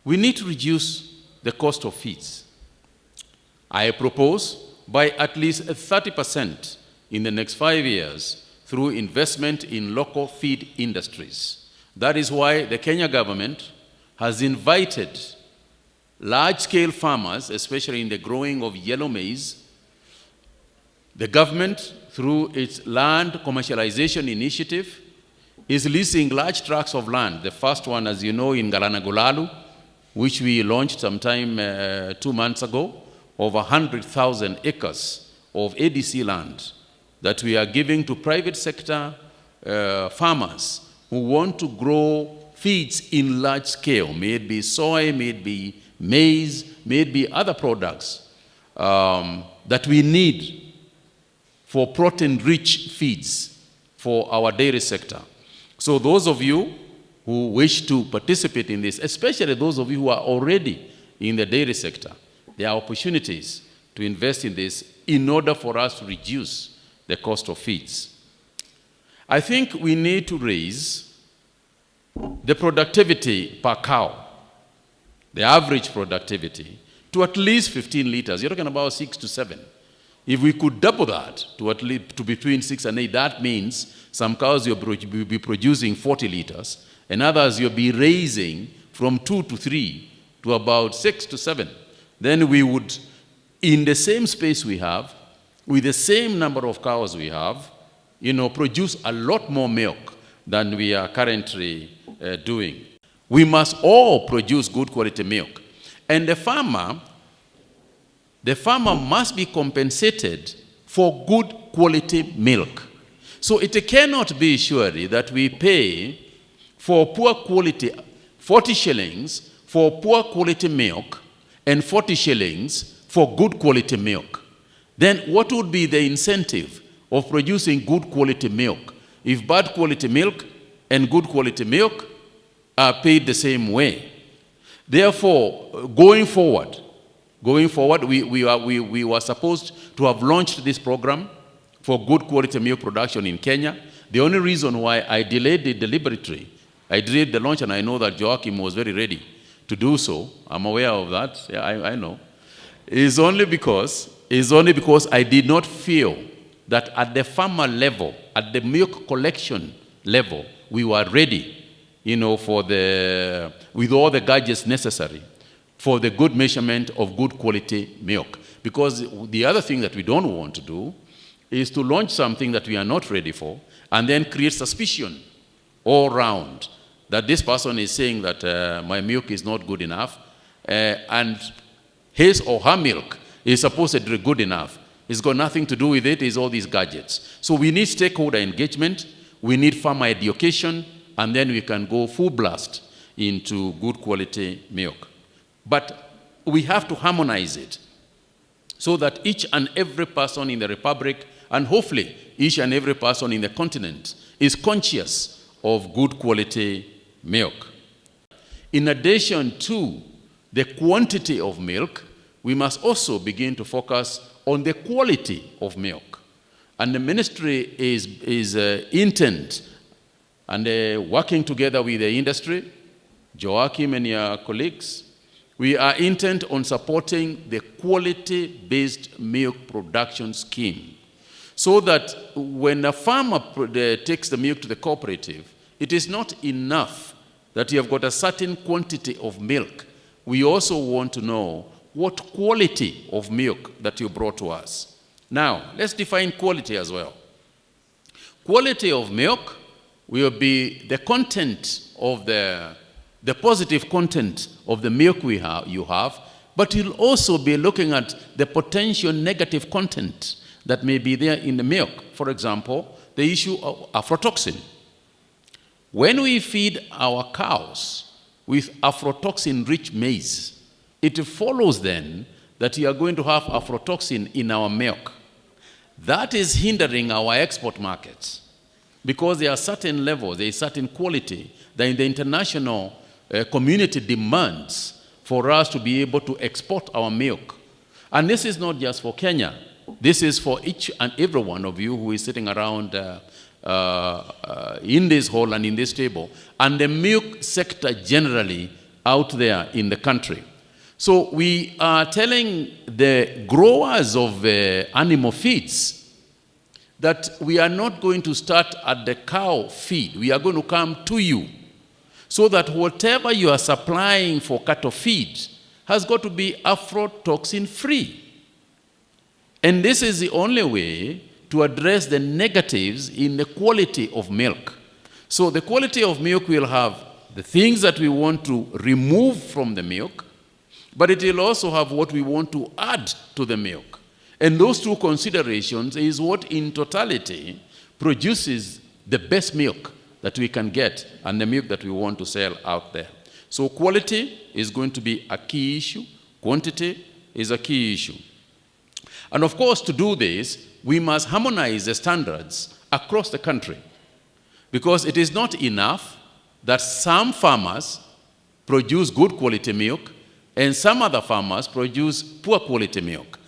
We need to reduce the cost of feeds. I propose by at least 30% in the next 5 years through investment in local feed industries. That is why the Kenya government has invited large-scale farmers, especially in the growing of yellow maize. The government, through its land commercialization initiative, is leasing large tracts of land. The first one, as you know, in Galanagulalu, which we launched sometime 2 months ago, over 100,000 acres of ADC land that we are giving to private sector farmers who want to grow feeds in large scale, may it be soy, may it be maize, may it be other products that we need for protein-rich feeds for our dairy sector. So those of you who wish to participate in this, especially those of you who are already in the dairy sector, there are opportunities to invest in this in order for us to reduce the cost of feeds. I think we need to raise the productivity per cow, the average productivity, to at least 15 liters. You're talking about 6 to 7. If we could double that to at least to between 6 and 8, that means some cows will be producing 40 liters, and others you'll be raising from 2 to 3 to about 6 to 7. Then we would, in the same space we have, with the same number of cows we have, produce a lot more milk than we are currently doing. We must all produce good quality milk. And the farmer must be compensated for good quality milk. So it cannot be surely that we pay for poor quality 40 shillings for poor quality milk and 40 shillings for good quality milk. Then what would be the incentive of producing good quality milk if bad quality milk and good quality milk are paid the same way? Therefore, going forward, we were supposed to have launched this program for good quality milk production in Kenya. The only reason why I delayed it deliberately, I delayed the launch, and I know that Joachim was very ready to do so. I'm aware of that. Yeah, I know. Is only because I did not feel that at the farmer level, at the milk collection level, we were ready, with all the gadgets necessary for the good measurement of good quality milk. Because the other thing that we don't want to do is to launch something that we are not ready for and then create suspicion all around that this person is saying that my milk is not good enough and his or her milk is supposedly good enough. It's got nothing to do with it, it's all these gadgets. So we need stakeholder engagement, we need farmer education, and then we can go full blast into good quality milk. But we have to harmonize it so that each and every person in the Republic, and hopefully each and every person in the continent, is conscious of good quality milk. In addition to the quantity of milk, we must also begin to focus on the quality of milk. And the ministry is intent and working together with the industry, Joachim and your colleagues, we are intent on supporting the quality-based milk production scheme so that when a farmer takes the milk to the cooperative, it is not enough that you have got a certain quantity of milk. We also want to know what quality of milk that you brought to us. Now, let's define quality as well. Quality of milk will be the content of the positive content of the milk you have, but you'll also be looking at the potential negative content that may be there in the milk. For example, the issue of aflatoxin. When we feed our cows with aflatoxin-rich maize, it follows then that you are going to have aflatoxin in our milk. That is hindering our export markets because there are certain levels, there is certain quality that in the international community demands for us to be able to export our milk. And this is not just for Kenya. This is for each and every one of you who is sitting around in this hall and in this table. And the milk sector generally out there in the country. So we are telling the growers of animal feeds that we are not going to start at the cow feed. We are going to come to you, so that whatever you are supplying for cattle feed has got to be aflatoxin free. And this is the only way to address the negatives in the quality of milk. So the quality of milk will have the things that we want to remove from the milk, but it will also have what we want to add to the milk. And those two considerations is what in totality produces the best milk that we can get and the milk that we want to sell out there. So quality is going to be a key issue. Quantity is a key issue. And of course, to do this, we must harmonize the standards across the country, because it is not enough that some farmers produce good quality milk and some other farmers produce poor quality milk.